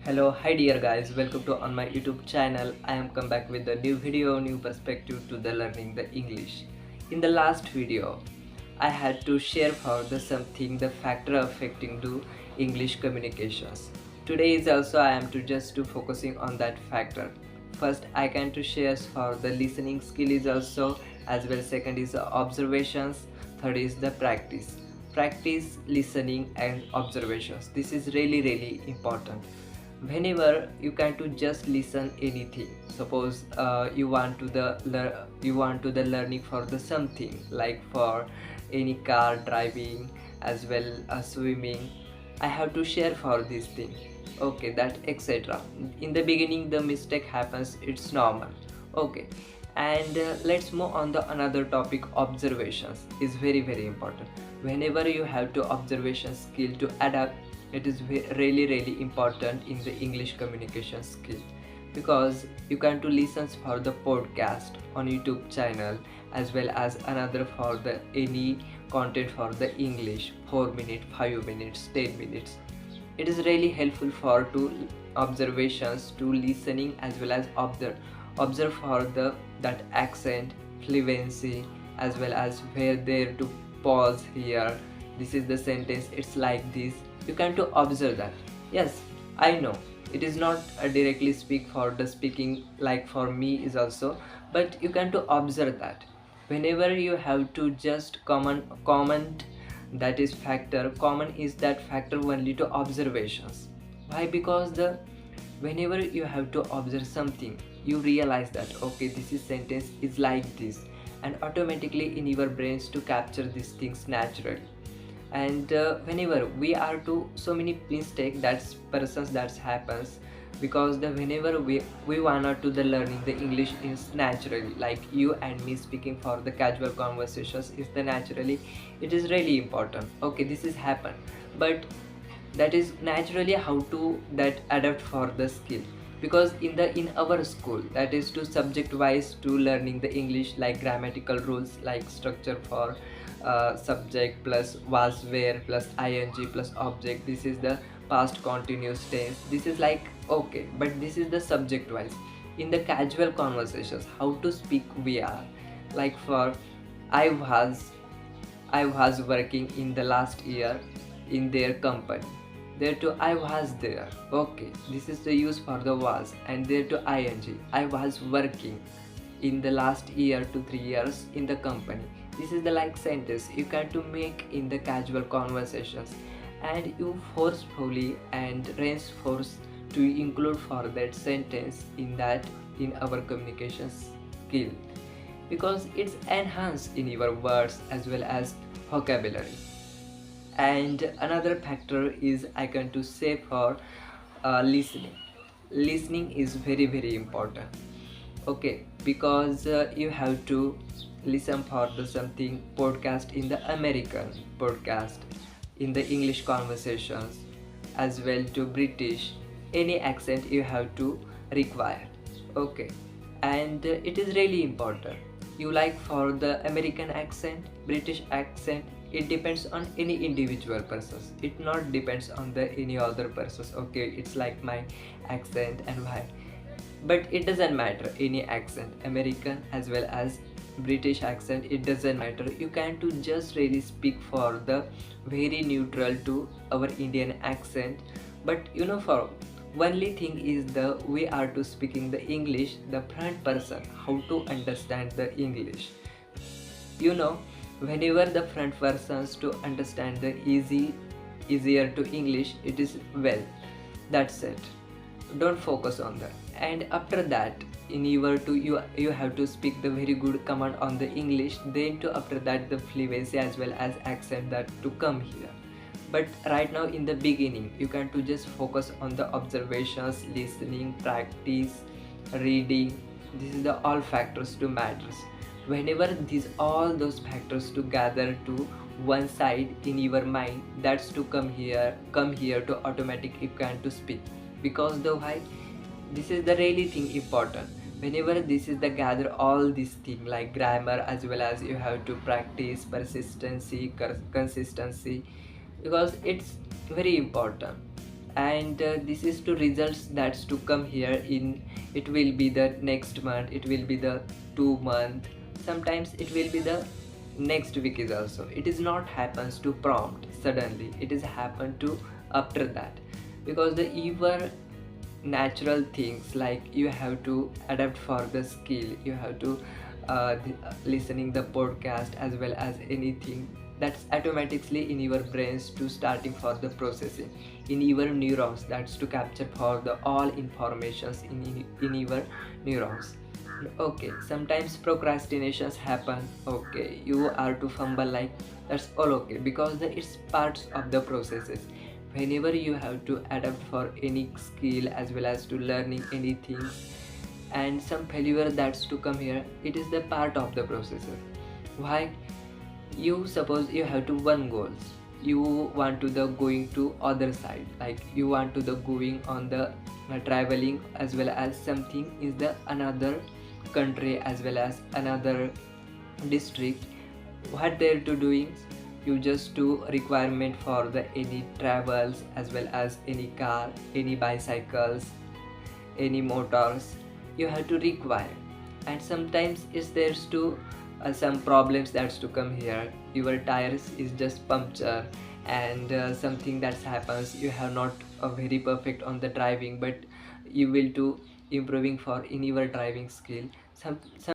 Hello, hi dear guys, welcome to on my YouTube channel. I am come back with a new video, new perspective to the learning the English. In the last video, I had to share for the something the factor affecting to English communications. Today is also I am to just to focusing on that factor. First, I can to share for the listening skill is also as well. Second is the observations. Third is the practice listening and observations. This is really important. Whenever you can to just listen anything, suppose you want to the learning for the something like for any car driving as well as swimming. I have to share for this thing, okay, that etc. In the beginning the mistake happens, it's normal, okay. And let's move on the another topic. Observations is very important. Whenever you have to observation skill to adapt, it is really important in the English communication skill, because you can to listen for the podcast on YouTube channel as well as another for the any content for the English 4 minutes, 5 minutes, 10 minutes. It is really helpful for to observations to listening as well as observe for the that accent, fluency, as well as where there to pause here. This is the sentence, it's like this. You can to observe that. Yes, I know it is not directly speak for the speaking like for me is also, but you can to observe that. Whenever you have to just comment, that is factor common is that factor only to observations. Why? Because the whenever you have to observe something, you realize that okay, this is sentence is like this, and automatically in your brains to capture these things naturally. And whenever we are to so many mistake that's persons that happens, because the whenever we wanna to the learning the English is naturally like you and me speaking for the casual conversations is the naturally, it is really important, okay, this is happen. But that is naturally how to that adapt for the skill, because in our school that is to subject wise to learning the English like grammatical rules like structure for subject plus was where plus ing plus object. This is the past continuous tense. This is like okay, but this is the subject wise. In the casual conversations how to speak we are like for i was I was working in the last year in their company. There to I was there. Okay, this is the use for the was, and there to ing. I was working in the last year to 3 years in the company. This is the like sentence you can to make in the casual conversations, and you forcefully and reinforce to include for that sentence in that in our communication skill, because it's enhanced in your words as well as vocabulary. And another factor is I can to say for listening is very important, okay, because you have to listen for the something podcast in the American podcast, in the English conversations as well to British, any accent you have to require, okay. And it is really important. You like for the American accent, British accent, it depends on any individual persons, it not depends on the any other persons, okay. It's like my accent and why, but it doesn't matter any accent, American as well as British accent, it doesn't matter. You can to just really speak for the very neutral to our Indian accent. But you know, for only thing is the we are to speaking the English, the front person how to understand the English, you know. Whenever the front persons to understand the easier to English, it is well, that's it. Don't focus on that. And after that in your to you have to speak the very good command on the English, then to after that the fluency as well as accent that to come here. But right now in the beginning you can to just focus on the observations, listening, practice, reading. This is the all factors to matters. Whenever these all those factors to gather to one side in your mind, that's to come here to automatic you can to speak. Because the why, this is the really thing important. Whenever this is the gather all these thing like grammar as well as you have to practice persistency, consistency, because it's very important. and this is to results that's to come here in. It will be the next month, it will be the 2 month, sometimes it will be the next week is also. It is not happens to prompt suddenly, it is happen to after that, because the even natural things like you have to adapt for the skill, you have to listening the podcast as well as anything, that's automatically in your brains to starting for the processing in your neurons, that's to capture for the all informations in your neurons. Okay, sometimes procrastinations happen. Okay, you are to fumble, like that's all okay, because it's parts of the processes. Whenever you have to adapt for any skill as well as to learning anything, and some failure that's to come here, it is the part of the processes. Why? You suppose you have to one goals, you want to the going to other side, like you want to the going on the traveling as well as something is the another country as well as another district. What they're to doing, you just do requirement for the any travels as well as any car, any bicycles, any motors, you have to require. And sometimes is there's to some problems that's to come here, your tires is just puncture, and something that's happens, you have not very perfect on the driving, but you will to improving for in your driving skill. Some